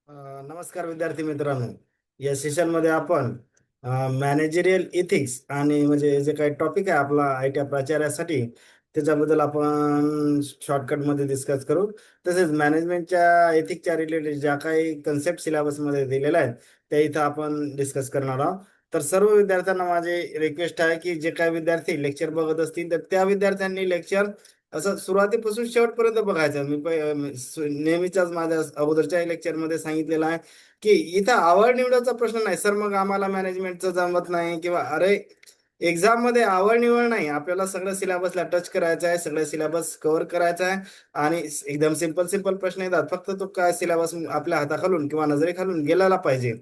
नमस्कार विद्यार्थी मित्रांनो. या सेशनमध्ये आपण मॅनेजरियल इथिक्स आणि म्हणजे जे काही टॉपिक आहे आपला आय टी प्राचार्यासाठी त्याच्याबद्दल आपण शॉर्टकटमध्ये डिस्कस करू. तसेच मॅनेजमेंटच्या एथिक्सच्या रिलेटेड ज्या काही कन्सेप्ट सिलेबसमध्ये दिलेल्या आहेत त्या इथं आपण डिस्कस करणार आहोत. तर सर्व विद्यार्थ्यांना माझे रिक्वेस्ट आहे की जे काही विद्यार्थी लेक्चर बघत असतील तर त्या विद्यार्थ्यांनी लेक्चर असं सुरुवातीपासून शेवटपर्यंत बघायचं. नेहमीच्याच माझ्या अगोदरच्या लेक्चर मध्ये सांगितलेलं आहे की इथं आवड निवडाचा प्रश्न नाही सर, मग आम्हाला मॅनेजमेंटचं जमत नाही किंवा अरे, एक्झाम मध्ये आवड निवड नाही, आपल्याला सगळं सिलेबसला टच करायचं आहे, सगळं सिलेबस कव्हर करायचं आहे आणि एकदम सिंपल सिंपल प्रश्न येतात. फक्त तो काय सिलेबस आपल्या हाताखालून किंवा नजरेखालून गेलेला पाहिजे.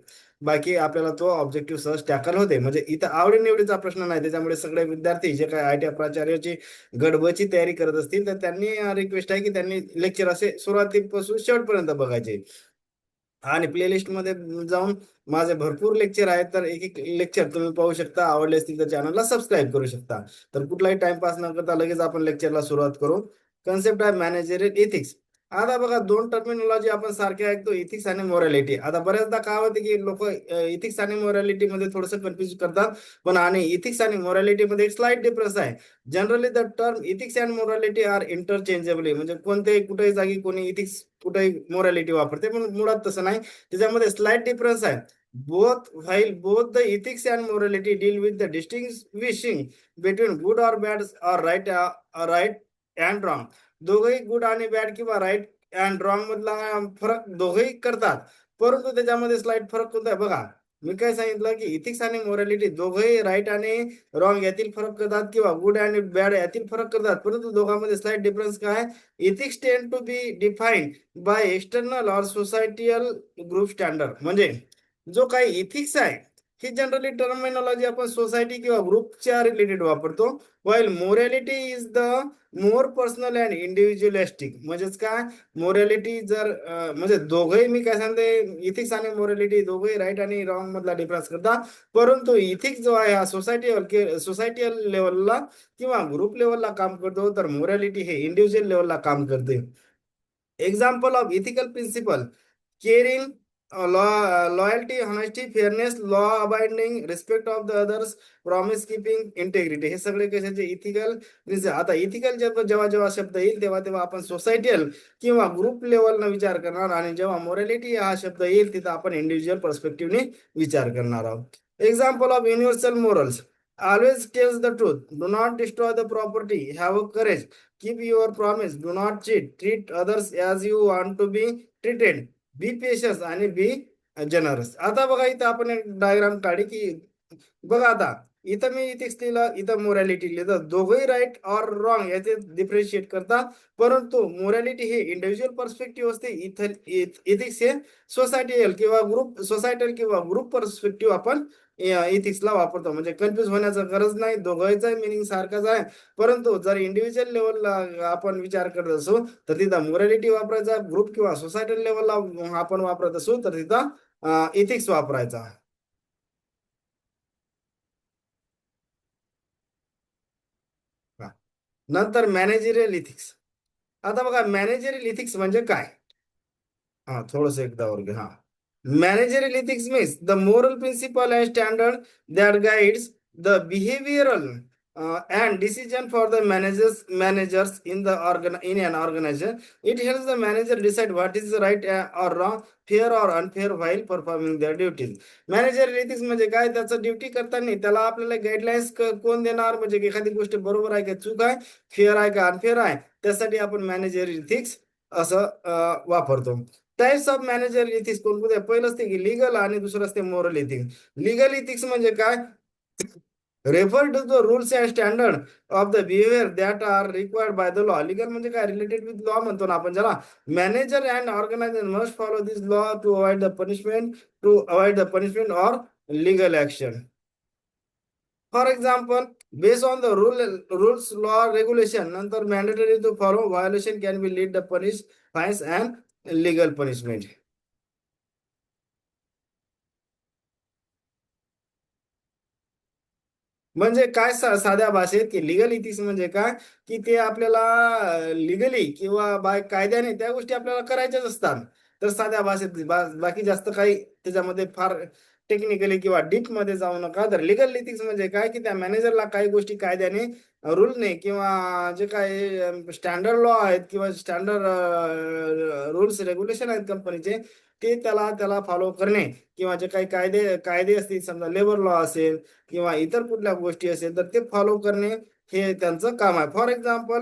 बाकी आपल्याला तो ऑब्जेक्टिव्ह सहज टॅकल होते. म्हणजे इथं आवडी निवडीचा प्रश्न नाही. त्याच्यामुळे सगळे विद्यार्थी जे काही आय टी प्राचार्याची गडबडची तयारी करत असतील तर त्यांनी रिक्वेस्ट आहे की त्यांनी लेक्चर असे सुरुवातीपासून शेवटपर्यंत बघायचे. आणि प्लेलिस्ट मध्ये जाऊन माझे भरपूर लेक्चर आहेत, तर एक एक लेक्चर तुम्ही पाहू शकता. आवडले असतील तर चॅनलला सबस्क्राईब करू शकता. तर कुठलाही टाइमपास न करता लगेच आपण लेक्चरला सुरुवात करू. कन्सेप्ट आहे मॅनेजरियल इथिक्स. आता बघा, दोन टर्मिनॉलॉजी आपण सारखे ऐकतो, इथिक्स आणि मोरॅलिटी. आता बऱ्याचदा काय होते की लोक इथिक्स आणि मोरॅलिटी मध्ये थोडस कन्फ्युज करतात. पण आणि इथिक्स आणि मोरॅलिटी मध्ये एक स्लाइट डिफरन्स आहे. Generally the term ethics and morality are interchangeable. म्हणजे कोणत्याही कुठेही जागी कोणी इथिक्स कुठेही मोरॅलिटी वापरते, पण मुळात तसं नाही. त्याच्यामध्ये स्लाइट डिफरन्स आहे. Both the ethics and morality deal with the distinguishing between good or bad or right and wrong. दोघंही गुड आणि बॅड किंवा राईट अँड रॉंग मधला फरक दोघंही करतात. परंतु त्याच्यामध्ये स्लाइट फरक कोणता आहे बघा. मी काय सांगितलं की इथिक्स आणि मोरॅलिटी दोघंही राईट आणि रॉंग यातील फरक करतात किंवा गुड आणि बॅड यातील फरक करतात. परंतु दोघांमध्ये स्लाइट डिफरन्स काय आहे? Ethics tend to be defined by external or societal group standard. म्हणजे जो काही इथिक्स आहे ही जनरली टर्मिनॉलॉजी आपण सोसायटी किंवा ग्रुपच्या रिलेटेड वापरतो. While morality is the more personal and individualistic. म्हणजेच काय, मोरॅलिटी जर म्हणजे दोघंही, मी काय सांगते, इथिक्स आणि मोरॅलिटी दोघंही राईट आणि रॉंग मधला डिफरन्स करतात. परंतु इथिक्स जो आहे हा सोसायटीयल लेवलला किंवा ग्रुप लेवलला काम करतो, तर मोरॅलिटी हे इंडिव्हिज्युअल लेवलला काम करते. Example of ethical principle: caring, loyalty, honesty, fairness, law abiding, respect of the others, promise keeping, integrity. हे सगळे कशाचे इथिकल प्रिन्सिपल. आता इथिकल जेव्हा जेव्हा शब्द येईल तेव्हा तेव्हा आपण सोसायटीयल किंवा ग्रुप लेवलनं विचार करणार, आणि जेव्हा मोरॅलिटी हा शब्द येईल तिथं आपण इंडिव्हिज्युअल पर्स्पेक्टिव्हने विचार करणार आहोत. Example of universal morals: always tells the truth, do not destroy the property, have a courage, keep your promise, do not cheat, treat others as you want to be treated, be patience आणि be generous. आता बघा, इथं आपण एक diagram काढी की बघा, आता इथं मी इथिक्स लिहिलं, इथं मोरॅलिटी लिहिलं. दोघंही राईट ऑर रॉंग याचे डिफरेशिएट करतात. परंतु मोरॅलिटी हे इंडिव्हिज्युअल पर्स्पेक्टिव्ह असते. इथं इथिक्स हे सोसायटल किंवा ग्रुप पर्स्पेक्टिव्ह आपण इथिक्सला वापरतो. म्हणजे कन्फ्युज होण्याचं गरज नाही, दोघांचा मिनिंग सारखाच आहे. परंतु जर इंडिव्हिज्युअल लेवलला आपण विचार करत असू तर तिथं मोरॅलिटी वापरायचा, ग्रुप किंवा सोसायटल लेवलला आपण वापरत असू तर तिथं इथिक्स वापरायचा. नंतर मॅनेजरियल इथिक्स. आता बघा, मॅनेजरियल इथिक्स म्हणजे काय. हा, थोडस एकदा वर घ्या. हा, managerial ethics means the moral principle and standard that guides the behavioural and decision for the managers in the in an organization. It helps the manager decide what is right or wrong, fair or unfair while performing their duties. Manager ethics म्हणजे काय, त्याचं duty करताना त्याला आपल्याला guidelines कोण देणार, म्हणजे एखादी गोष्ट बरोबर आहे का चूक आहे, फेअर आहे का अनफेअर आहे, त्यासाठी आपण मॅनेजर इथिक्स असं वापरतो. टाइप्स ऑफ मॅनेजर इथिक्स कोणकोणते? पहिलं असते की लिगल आणि दुसरं असते मोरल इथिक्स. लिगल इथिक्स म्हणजे काय, refer to the rules and standard of the behaviour that are required by the law. Legal म्हणजे काय, रिलेटेड विथ लॉ म्हणतो ना आपण ज्याला. Manager and organizer must follow this law to avoid the punishment or legal action. For example, based on the rules, law, regulation, नंतर mandatory to follow, violation can be lead the punish, fines and legal punishment. म्हणजे काय, साध्या भाषेत की legal ethics म्हणजे काय, की ते आपल्याला लिगली किंवा बाय कायद्याने त्या गोष्टी आपल्याला करायच्याच असतात. तर साध्या भाषेत बाकी जास्त काही त्याच्यामध्ये फार टेक्निकली किंवा डीप मध्ये जाऊ नका. तर लिगल इथिक्स म्हणजे काय की त्या मॅनेजरला काही गोष्टी कायद्याने रूलने किंवा जे काही स्टँडर्ड लॉ आहेत किंवा स्टँडर्ड रूल्स रेग्युलेशन आहेत कंपनीचे, ते त्याला फॉलो करणे किंवा जे काही कायदे कायदे असतील, समजा लेबर लॉ असेल किंवा इतर कुठल्या गोष्टी असेल, तर ते फॉलो करणे हे त्यांचं काम आहे. For example,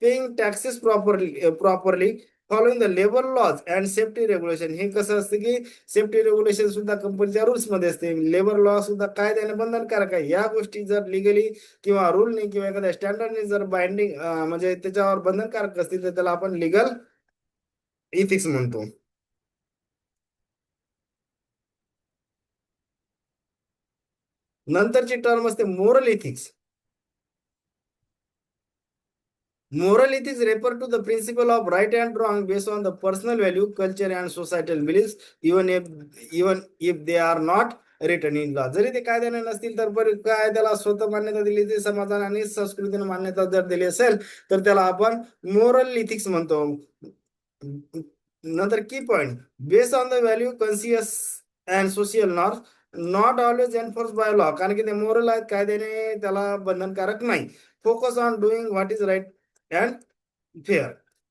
paying taxes properly, following the labour laws and safety regulation. हे कसं असतं की सेफ्टी रेग्युलेशन सुद्धा कंपनीच्या रूल्स मध्ये असते, लेबर लॉ सुद्धा कायद्याने बंधनकारक आहे. या गोष्टी जर लिगली किंवा रूलने किंवा एखाद्या स्टँडर्डने जर बाइंडिंग म्हणजे त्याच्यावर बंधनकारक असतील, तर त्याला आपण लिगल इथिक्स म्हणतो. नंतरची टर्म असते moral ethics. Moral ethics refer to the principle of right and wrong based on the personal value, culture, and societal beliefs, even if they are not written in law. जरी ते कायद्याने नसतील तर काय त्याला स्वतः मान्यता दिली, ते समाजाने आणि संस्कृतीने मान्यता जर दिली असेल, तर त्याला आपण मोरल इथिक्स म्हणतो. नंतर key point, based on the value conscious and social norm, not always enforce by law. कारण की ते मोरल आहेत, कायद्याने त्याला बंधनकारक नाही. Focus on doing what is right and fair.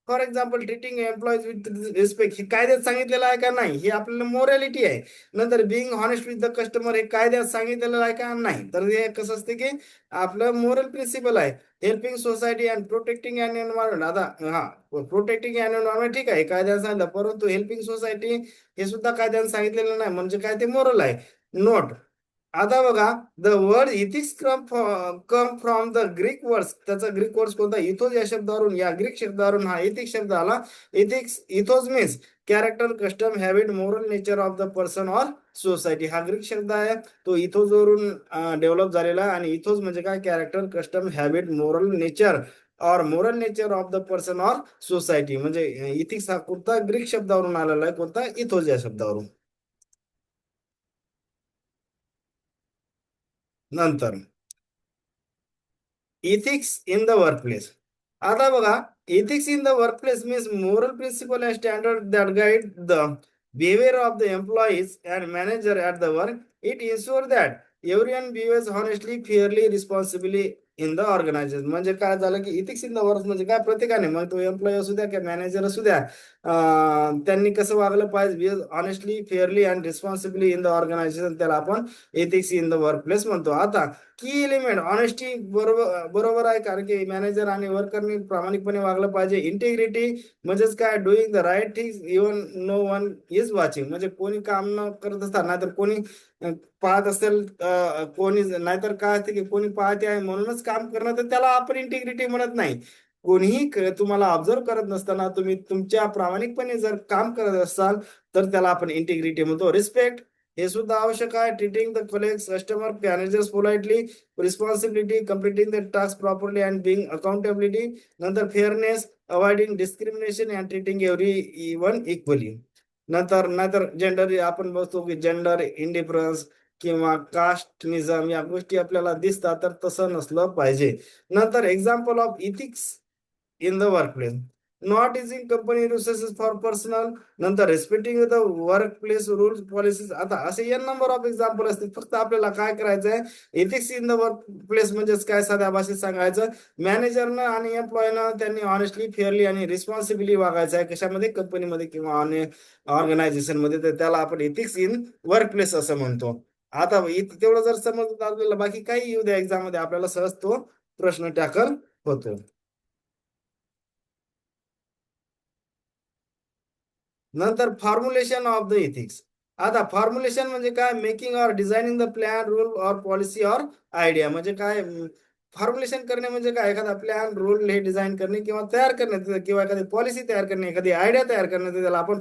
For example, treating employees with respect, हे कायद्यात सांगितलेलं आहे का नाही, हे आपल्याला मोरॅलिटी आहे. नंतर being honest with the customer, हे कायद्यात सांगितलेलं आहे का नाही, तर हे कसं असते की आपलं मोरल प्रिन्सिपल आहे. Helping society and protecting and environment. आता हा, प्रोटेक्टिंग अँड एन्व्हायरमेंट ठीक आहे, कायद्याने सांगितलं, परंतु हेल्पिंग सोसायटी हे सुद्धा कायद्याने सांगितलेलं नाही, म्हणजे काय ते मोरल आहे. नोट, आता बघा, the word ethics come from the Greek words. त्याचा ग्रीक वर्ड्स कोणता, इथोज या शब्दावरून, या ग्रीक शब्दावरून हा इथिक्स शब्द आला. Ethics, ethos means character, custom, habit, moral nature of the person or society. हा ग्रीक शब्द आहे, तो इथोज वरून डेव्हलप झालेला आहे. आणि इथोज म्हणजे काय, character, custom, habit, moral nature moral nature of the person or society. म्हणजे इथिक्स हा कोणता ग्रीक शब्दावरून आलेला आहे, कोणता, इथोज या शब्दावरून. नंतर इथिक्स इन द वर्कप्लेस. आता बघा, ethics in the workplace means moral principle and standard that guide the behavior of the employees and manager at the work. It ensures that everyone behaves honestly, fairly, responsibly in the organization. म्हणजे काय झालं की ethics in the work म्हणजे काय, प्रत्येकाने, मग तो employee असू द्या किंवा मॅनेजर असू द्या, त्यांनी कसं वागलं पाहिजे, honestly, fairly and responsibly in the organization, त्याला आपण ethics in the work place म्हणतो. आता की एलिमेंट, ऑनेस्टी बरोबर बरोबर आहे, कारण की मॅनेजर आणि वर्करनी प्रामाणिकपणे वागलं पाहिजे. इंटिग्रिटी म्हणजेच काय, doing the right things even no one is watching. म्हणजे कोणी काम न करत असतात, नाहीतर कोणी पाहत असेल, कोणी, नाहीतर काय असते की कोणी पाहते आहे म्हणूनच काम करणं, तर त्याला आपण इंटिग्रिटी म्हणत नाही. कोणीही तुम्हाला ऑब्झर्व करत नसताना तुम्ही तुमच्या प्रामाणिकपणे जर काम करत असाल, तर त्याला आपण इंटिग्रिटी म्हणतो. रिस्पेक्ट हे सुद्धा आवश्यक आहे. Treating the collect, customer, managers politely, responsibility, completing the task properly and being accountability. नंतर fairness, avoiding discrimination and treating every even equally. नंतर नाहीतर जेंडर, आपण बघतो की जेंडर इंडिफरन्स किंवा कास्टनिझम या गोष्टी आपल्याला दिसतात, तर तसं नसलं पाहिजे. नंतर example of ethics in the workplace, not using company resources for personal. नंतर respecting the work place rules policies. आता असे एन नंबर ऑफ एक्झाम्पल असतील, फक्त आपल्याला काय करायचं आहे, ethics in the work place म्हणजेच काय, साध्या भाषेत सांगायचं, मॅनेजरनं आणि एम्प्लॉयनं त्यांनी ऑनेस्टली, फेअरली आणि रिस्पॉन्सिबिली वागायचं आहे, कशामध्ये, कंपनीमध्ये किंवा ऑर्गनायझेशन मध्ये, तर त्याला आपण एथिक्स इन वर्क प्लेस असं म्हणतो. आता तेवढं जर समजत आपल्याला, बाकी काही येऊ द्या एक्झाम मध्ये, आपल्याला सहज तो प्रश्न टॅकल होतो. नंतर फॉर्म्युलेशन ऑफ द इथिक्स. आता फॉर्म्युलेशन म्हणजे काय, making or designing the plan, rule or policy or idea. म्हणजे काय, फॉर्म्युलेशन करणे म्हणजे काय, एखादा प्लॅन, रूल हे डिझाईन करणे किंवा तयार करणे, किंवा एखादी पॉलिसी तयार करणे, एखादी आयडिया तयार करणे, तर त्याला आपण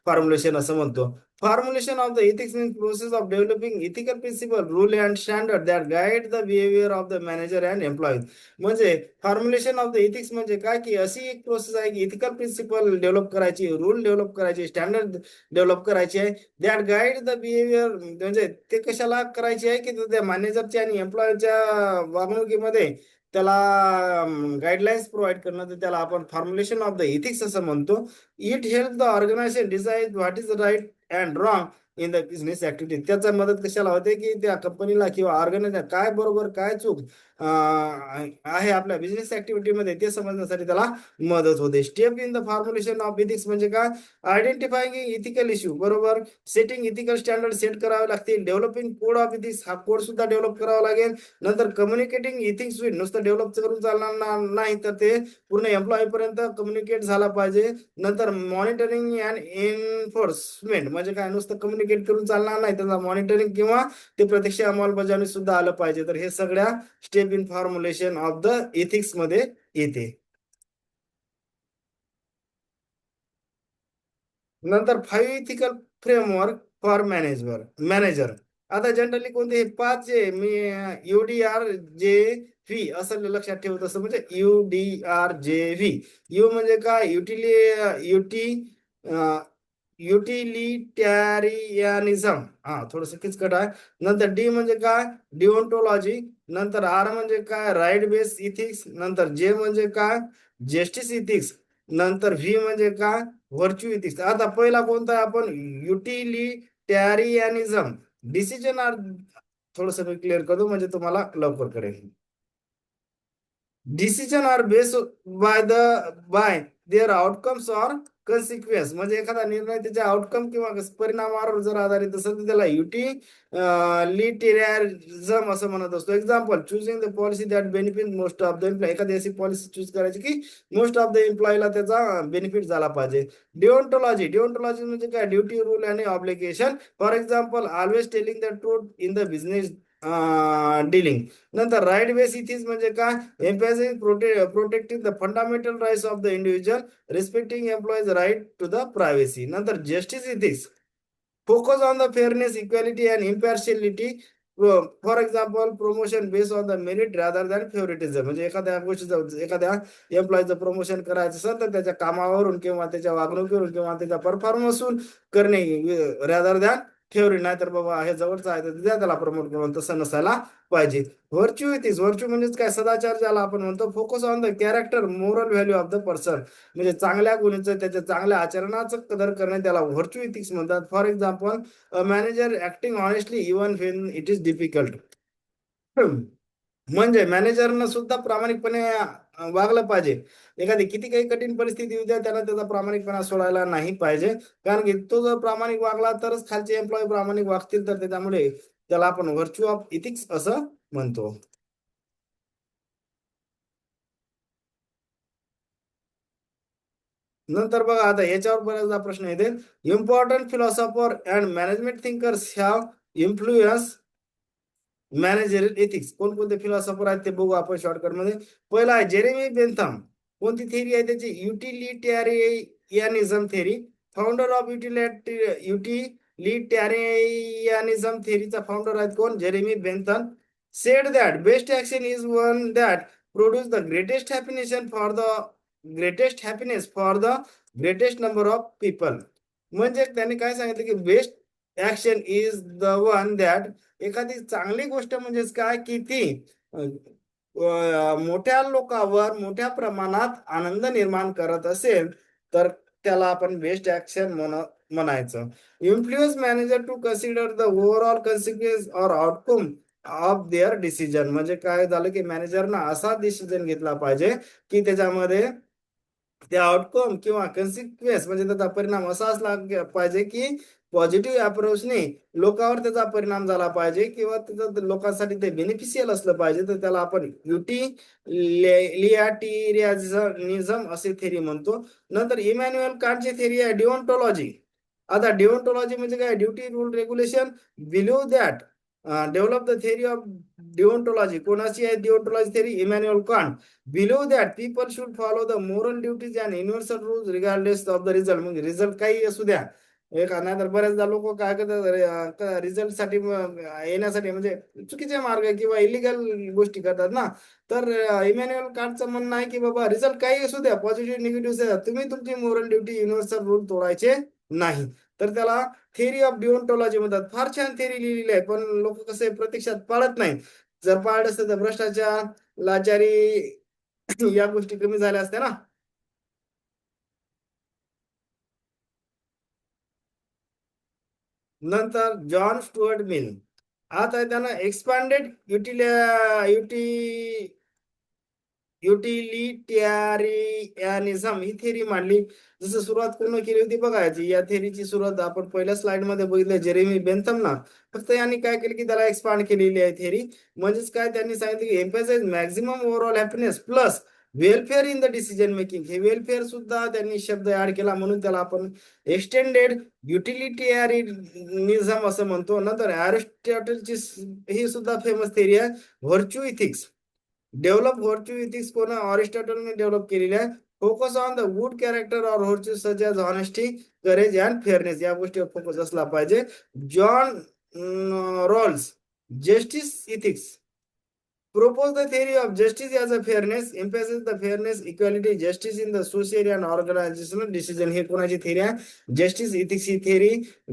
फॉर्म्युलेशन असं म्हणतो. Formulation of the ethics means process of developing ethical principle, rule and standard that guide the behaviour of the manager and employees. म्हणजे फॉर्म्युलेशन ऑफ द इथिक्स म्हणजे काय, की अशी एक प्रोसेस आहे की इथिकल प्रिन्सिपल डेव्हलप करायची, रूल डेव्हलप करायचे, स्टँडर्ड डेव्हलप करायचे आहे, दॅट गाईड द बिहेवियर. म्हणजे ते कशाला करायचे आहे की त्या मॅनेजरच्या आणि एम्प्लॉयरच्या वागणुकीमध्ये त्याला गाईडलाईन्स प्रोव्हाइड करणं, तर त्याला आपण फॉर्म्युलेशन ऑफ द इथिक्स असं म्हणतो. It help the organization decide what is right and wrong in the business activity. त्याचा मदत कशाला होते, की त्या कंपनीला किंवा ऑर्गनायझर काय बरोबर काय चूक आहे आपल्या बिझनेस ऍक्टिव्हिटीमध्ये ते समजण्यासाठी त्याला मदत होते. Step in the formulation of ethics म्हणजे काय? आयडेंटिफाईंग इथिकल इश्यू, बरोबर, सेटिंग इथिकल स्टँडर्ड सेट करावे लागतील, डेव्हलपिंग कोड ऑफ इथिक्स, हा कोड सुद्धा डेव्हलप करावा लागेल. नंतर कम्युनिकेटिंग इथिक्स विथ नुसतं डेव्हलप करून चालणार नाही, तर ते पूर्ण एम्प्लॉई पर्यंत कम्युनिकेट झाला पाहिजे. नंतर मॉनिटरिंग अँड एन्फोर्समेंट म्हणजे काय? नुसतं कम्युनिकेट करून चालणार नाही, त्याचा मॉनिटरिंग किंवा ते प्रत्यक्ष अंमलबजावणी सुद्धा आलं पाहिजे. तर हे सगळ्या step in formulation of the ethics मध्ये येते. नंतर 5 इथिकल फ्रेमवर्क फॉर मॅनेजर. आता जनरली कोणते हे 5 जे मी UDRJV असं लक्षात ठेवत असं, म्हणजे UDRJV. यू म्हणजे काय? युटी युटिलिटॅरियनिझम, हा थोडस किचकट आहे. नंतर डी म्हणजे काय? डिओन्टोलॉजी. नंतर आर म्हणजे काय? Right base ethics. नंतर जे म्हणजे काय? Justice ethics. नंतर व्ही म्हणजे काय? Virtue ethics. आता पहिला कोणता आहे? आपण युटिलिटॅरियनिझम. डिसिजन आर, थोडस मी क्लिअर करतो म्हणजे तुम्हाला लवकर कळेल. Decision are based by their outcomes or consequence, म्हणजे एखादा निर्णय त्याच्या आउटकम किंवा परिणामावर जर आधारित असेल तर त्याला लिटेरिझम असं म्हणत असतो. Example, choosing the policy that benefit most of the employ. एखादी अशी पॉलिसी चूज करायची की मोस्ट ऑफ द एम्प्लॉयला त्याचा बेनिफिट झाला पाहिजे. डिओन्टॉलॉजी म्हणजे काय? ड्युटी, रूल आणि obligation. For example, always telling the truth in the business dealing. नंतर राईट बेस इथिक्स म्हणजे काय? Emphasis protecting the fundamental rights of the individual, respecting employees right to the privacy. नंतर justice ethics, focus on the fairness, equality and impartiality. For example, promotion based on the merit rather than favouritism, म्हणजे एखाद्या गोष्टीचं, एखाद्या एम्प्लॉईचं promotion करायचं असेल तर त्याच्या कामावरून किंवा त्याच्या वागणुकीवरून किंवा त्याच्या परफॉर्मन्सवरून करणे, रादर दॅन फेवरेट. नाही तर बाबा हे जवळचं आहे तर द्या त्याला प्रमोट करून, तसं नसायला पाहिजे. व्हर्च्यू इथिक्स, व्हर्च्यू म्हणजेच काय? सदाचार ज्याला आपण म्हणतो. Focus on the character, moral value of the person, म्हणजे चांगल्या गुणाचं, त्याच्या चांगल्या आचरणाचं कदर करणे, त्याला व्हर्च्यू इथिक्स म्हणतात. For example, a manager acting honestly even when it is difficult. म्हणजे मॅनेजरनं सुद्धा प्रामाणिकपणे वागलं पाहिजे. एखादी किती काही कठीण परिस्थिती येऊ द्या, त्याला त्याचा प्रामाणिकपणा सोडायला नाही पाहिजे. कारण की तो जर प्रामाणिक वागला तरच खालचे एम्प्लॉई प्रामाणिक वागतील, तर त्याच्यामुळे त्याला आपण व्हर्च्यू ऑफ इथिक्स असं म्हणतो. नंतर बघा, आता याच्यावर बऱ्याचदा प्रश्न येते. Important philosopher and management thinkers have influence managerial ethics. कोणकोणते फिलॉसॉफर आहेत ते बघू आपण शॉर्टकट मध्ये. पहिला आहे जेरेमी बेंथम. कोणती थेरी आहे त्याची? युटिलिटॅरियनिझम थेरी. फाउंडर ऑफ युटिलिटॅरियनिझम थेरीचा फाउंडर आहेत कोण? Jeremy Bentham. Sed that best action is one that produce the greatest happiness for the greatest number of people. म्हणजे त्यांनी काय सांगितलं की best action is the one that, एखादी चांगली गोष्ट म्हणजेच काय? की ती मोठ्या लोकांवर मोठ्या प्रमाणात आनंद निर्माण करत असेल तर त्याला आपण बेस्ट ऍक्शन म्हणायचं. Influence manager to consider the overall consequence or outcome of their decision, म्हणजे काय झालं की मॅनेजरना असा डिसिजन घेतला पाहिजे की त्याच्यामध्ये ते आउटकम किंवा कन्सिक्वेन्स म्हणजे त्याचा परिणाम असा असला पाहिजे की पॉझिटिव्ह अप्रोचने लोकांवर त्याचा परिणाम झाला पाहिजे किंवा त्याचं लोकांसाठी ते बेनिफिशियल असलं पाहिजे. तर त्याला आपण युटिलिटॅरियनिझम असे थेरी म्हणतो. नंतर इमॅन्युअल कांटची थेरी आहे डिओन्टॉलॉजी. आता डिओन्टॉलॉजी म्हणजे काय? Duty, rule, regulation. Believe that develop the theory of deontology. कोणाची आहे deontology theory? Immanuel Kant. Believe that people should follow the moral duties and universal rules regardless of the result. म्हणजे result काही असू द्या, एक नाही तर बऱ्याचदा लोक काय करतात, रिझल्ट साठी येण्यासाठी म्हणजे चुकीचे मार्ग किंवा इलिगल गोष्टी करतात ना. तर इमॅन्युअल कांटचं म्हणणं आहे की बाबा रिझल्ट काही असू द्या, पॉझिटिव्ह निगेटिव्ह, तुम्ही तुमची मोरल ड्युटी, युनिव्हर्सल रूल तोडायचे नाही. तर त्याला थेरी ऑफ डिओन्टॉलॉजी म्हणतात. फार छान थेरी लिहिलेली आहे, पण लोक कसे प्रत्यक्षात पाळत नाही. जर पाळत असते तर भ्रष्टाचार, लाचारी या गोष्टी कमी झाल्या असत्या ना. नंतर जॉन स्टुअर्ट मिल, आता त्यानं एक्सपांडेड युटिलिटेरियनिझम ही थेरी मांडली. जसं सुरुवात कोण केली होती बघायची, या थेरीची सुरुवात आपण पहिल्या स्लाइड मध्ये बघितलं, जेरेमी बेंथम ना. फक्त यांनी काय केलं की त्याला एक्सपांड केलेली आहे थेरी. म्हणजेच काय त्यांनी सांगितलं की emphasise maximum overall happiness plus welfare in the decision making. हे वेलफेअर सुद्धा त्यांनी शब्द ऍड केला, म्हणून त्याला आपण एक्सटेंडेड युटिलिटेरियनिझम असं म्हणतो. नंतर अरिस्टॉटलची ही सुद्धा फेमस थेरी आहे, virtue ethics. Develop virtue ethics कोण, अरिस्टॉटलने डेव्हलप केलेले आहे. Focus on the good character or virtue such as honesty, courage and fairness, या गोष्टीवर फोकस असला पाहिजे. John Rawls justice ethics propose the theory of justice as a fairness, emphasizes the fairness, equality, justice in the social and organizational decision. हे कोणाची theory आहे? Justice ethics ही theory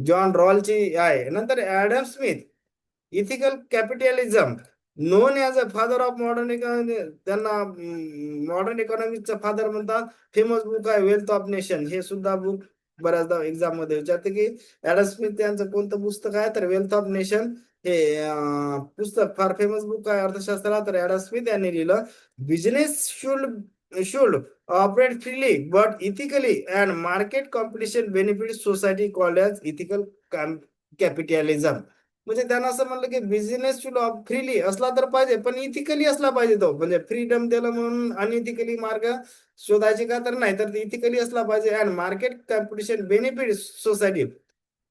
John रॉलची आहे. नंतर Adam Smith, ethical capitalism, non as a father of modern economy, त्यांना modern इकॉनॉमिकचा father म्हणतात. Famous book आहे wealth of nation. हे सुद्धा बुक बऱ्याचदा एक्झाम मध्ये विचारते की ऍडम स्मिथ यांचं कोणतं पुस्तक आहे, तर वेल्थ ऑफ नेशन हे पुस्तक फार फेमस बुक आहे अर्थशास्त्रात. तर ऍडम स्मिथ यांनी लिहिलं, business should operate freely but ethically and market competition benefit society called as ethical capitalism. म्हणजे त्यांना असं म्हणलं की बिझनेस शुड फ्रीली असला तर पाहिजे, पण इथिकली असला पाहिजे. तो म्हणजे फ्रीडम दिलं म्हणून अनइथिकली मार्ग शोधायचे का, तर नाही, तर इथिकली असला पाहिजे. And market competition benefit society,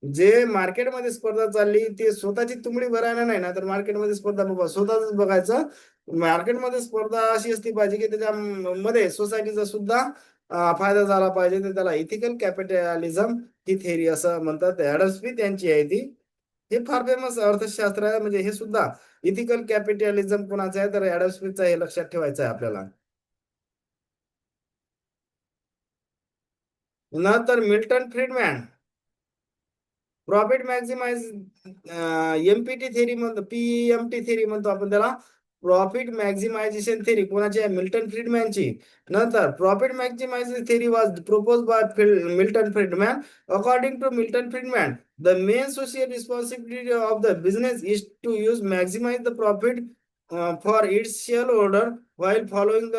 जे मार्केटमध्ये स्पर्धा चालली ते स्वतःची तुंबडी भरायला नाही ना, तर मार्केटमध्ये स्पर्धा बाबा स्वतःच बघायचं. मार्केटमध्ये स्पर्धा अशी असली पाहिजे की त्याच्यामध्ये सोसायटीचा सुद्धा फायदा झाला पाहिजे. तर त्याला इथिकल कॅपिटलिझम ही थेरी असं म्हणतात. ऍडम स्मिथ यांची आहे ती. हे फार फेमस अर्थशास्त्र आहे. म्हणजे हे सुद्धा इथिकल कॅपिटलिझम कोणाचं आहे, तर ऍडम स्मिथचं, हे लक्षात ठेवायचं आहे आपल्याला. नंतर Milton Friedman, profit maximise, empty theory म्हणतो, पीएमटी थेरी म्हणतो आपण त्याला. प्रॉफिट मॅक्झिमायझेशन थेरी कोणाची आहे, मिल्टन फ्रीडमॅनची. नंतर profit maximization theory was propose by Milton Friedman. According to Milton Friedman, the main social responsibility of the business is to use maximize the profit for its share holder while following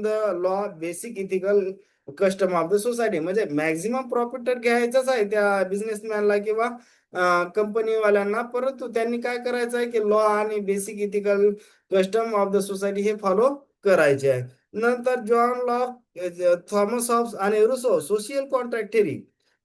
the law basic ethical custom of the society. म्हणजे maximum profit तर घ्यायचंच आहे त्या बिझनेसमॅनला किंवा कंपनीवाल्यांना, परंतु त्यांनी काय करायचं आहे की लॉ आणि basic ethical custom of the society हे फॉलो करायचे आहे. नंतर जॉन लॉक, थॉमस हॉब्स आणि रुसो, सोशियल कॉन्ट्रॅक्ट थेरी.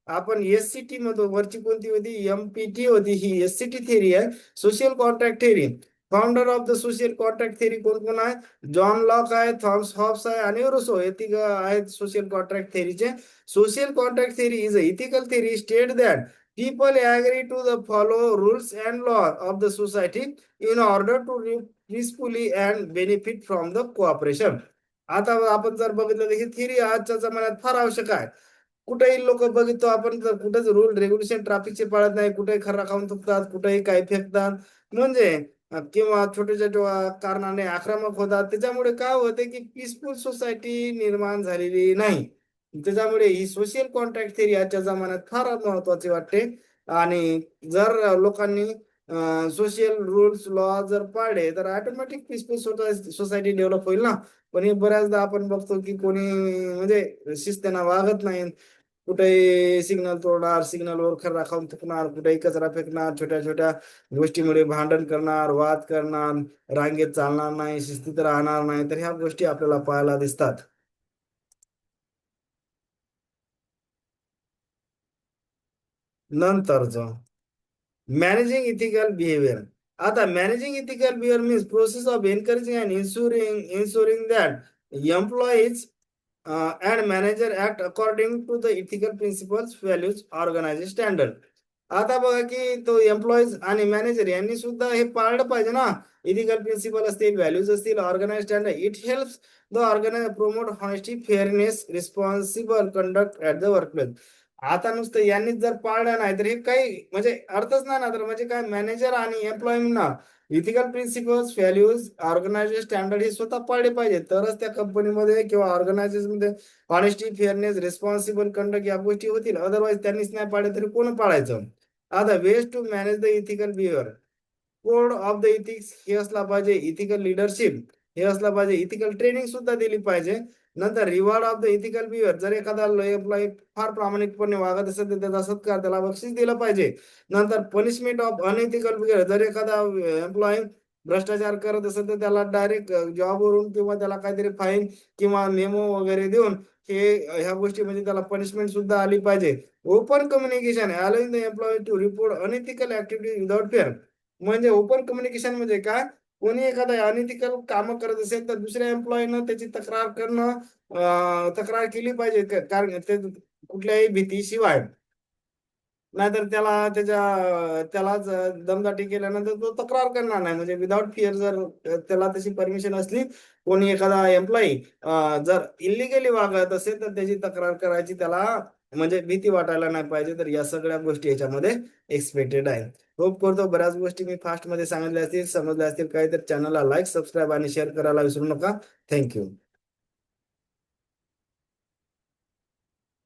आपण एससीटी मध्ये वरची कोणती होती, एमपीटी होती, ही एससीटी थेरी आहे, social contract theory. Founder of the social contract theory कोण कोण आहे, जॉन लॉक आहे, थॉमस हॉब्स आहे आणि रुसो, हे तिघ आहेत सोशल कॉन्ट्रॅक्ट थेरीचे. Social contract theory is a ethical theory state that people agree to the follow rules and law of the society in order to live peacefully and benefit from the cooperation. आता आपण जर बघितलं तर ही theory आजच्या जमान्यात फार आवश्यक आहे. कुठेही लोक बघितो आपण, जर कुठेच रूल रेग्युलेशन ट्रॅफिकचे पाळत नाही, कुठेही खरा खाऊन थुकतात, कुठेही काही फेकतात, म्हणजे किंवा छोट्या छोट्या कारणाने आक्रमक होतात. त्याच्यामुळे काय होते की पीसफुल सोसायटी निर्माण झालेली नाही. त्याच्यामुळे ही सोशल कॉन्ट्रॅक्ट थेरी आजच्या जमान्यात फार महत्वाची वाटते. आणि जर लोकांनी सोशल रूल्स लॉ जर पाळले तर ऑटोमॅटिक पीसफुल सोसायटी डेव्हलप होईल ना. पण हे बऱ्याचदा आपण बघतो की कोणी म्हणजे शिस्तीनं वागत नाही. कुठेही सिग्नल तोडणार, सिग्नलवर खरा खाऊन थुकणार, कुठेही कचरा फेकणार, छोट्या छोट्या गोष्टीमुळे भांडण करणार, वाद करणार, रांगेत चालणार नाही, शिस्तीत राहणार नाही. तर ह्या गोष्टी आपल्याला पाहायला दिसतात. नंतरच मॅनेजिंग इथिकल बिहेवियर. आता managing ethical behaviour means process of encouraging and insuring that employees and manager act according to the ethical principles values organization standard. आता बघा की तो एम्प्लॉईज आणि मॅनेजर यांनी सुद्धा हे पाळलं पाहिजे ना. इथिकल प्रिन्सिपल असतील, व्हॅल्यूज असतील, organize standard. It helps the organize promote honesty, fairness, responsible conduct at the workplace. आता नुसतं यांनीच जर पाळलं नाही तर हे काही म्हणजे अर्थच नाही ना. तर म्हणजे काय, मॅनेजर आणि एम्प्लॉईना ethical principles, values, organization standard हे स्वतः पाळले पाहिजे, तरच त्या कंपनीमध्ये किंवा ऑर्गनायझेशनमध्ये ऑनेस्टी, फेअरनेस, रिस्पॉन्सिबल कंडक्ट या गोष्टी होतील. अदरवाईज त्यांनीच नाही पाळले तरी कोण पाळायचं? आता ways to manage the ethical behaviour, code of the ethics हे असला पाहिजे, इथिकल लिडरशिप हे असला पाहिजे, इथिकल ट्रेनिंग सुद्धा दिली पाहिजे. नंतर reward of the ethical behaviour, जर एखादा एम्प्लॉई फार प्रामाणिकपणे वागत असेल तर त्याचा सत्कार, त्याला बक्षीस दिलं पाहिजे. नंतर पनिशमेंट ऑफ अनइथिकल बिहेवियर, जर एखादा एम्प्लॉई भ्रष्टाचार करत असेल तर त्याला डायरेक्ट जॉबवरून किंवा त्याला काहीतरी फाईन किंवा मेमो वगैरे देऊन हे ह्या गोष्टी म्हणजे त्याला पनिशमेंट सुद्धा आली पाहिजे. Open communication, allowing the employee to report unethical activity without fear, म्हणजे ओपन कम्युनिकेशन म्हणजे काय? कोणी एखादा अनइथिकल काम करत असेल तर दुसऱ्या एम्प्लॉईनं त्याची तक्रार करणं, तक्रार केली पाहिजे, कारण ते कुठल्याही भीतीशिवाय. नाहीतर त्यालाच दमदाटी केल्यानंतर तो तक्रार करणार नाही, म्हणजे विदाउट फिअर. जर त्याला तशी परमिशन असली, कोणी एखादा एम्प्लॉई जर इलिगली वागत असेल तर त्याची तक्रार करायची त्याला म्हणजे भीती वाटायला नाही पाहिजे. तर या सगळ्या गोष्टी याच्यामध्ये एक्सपेक्टेड आहे. होप करतो बऱ्याच गोष्टी मी फास्ट मध्ये सांगितल्या असतील, समजल्या असतील काही. तर चॅनलला लाईक, सबस्क्राईब आणि शेअर करायला विसरू नका. थँक्यू.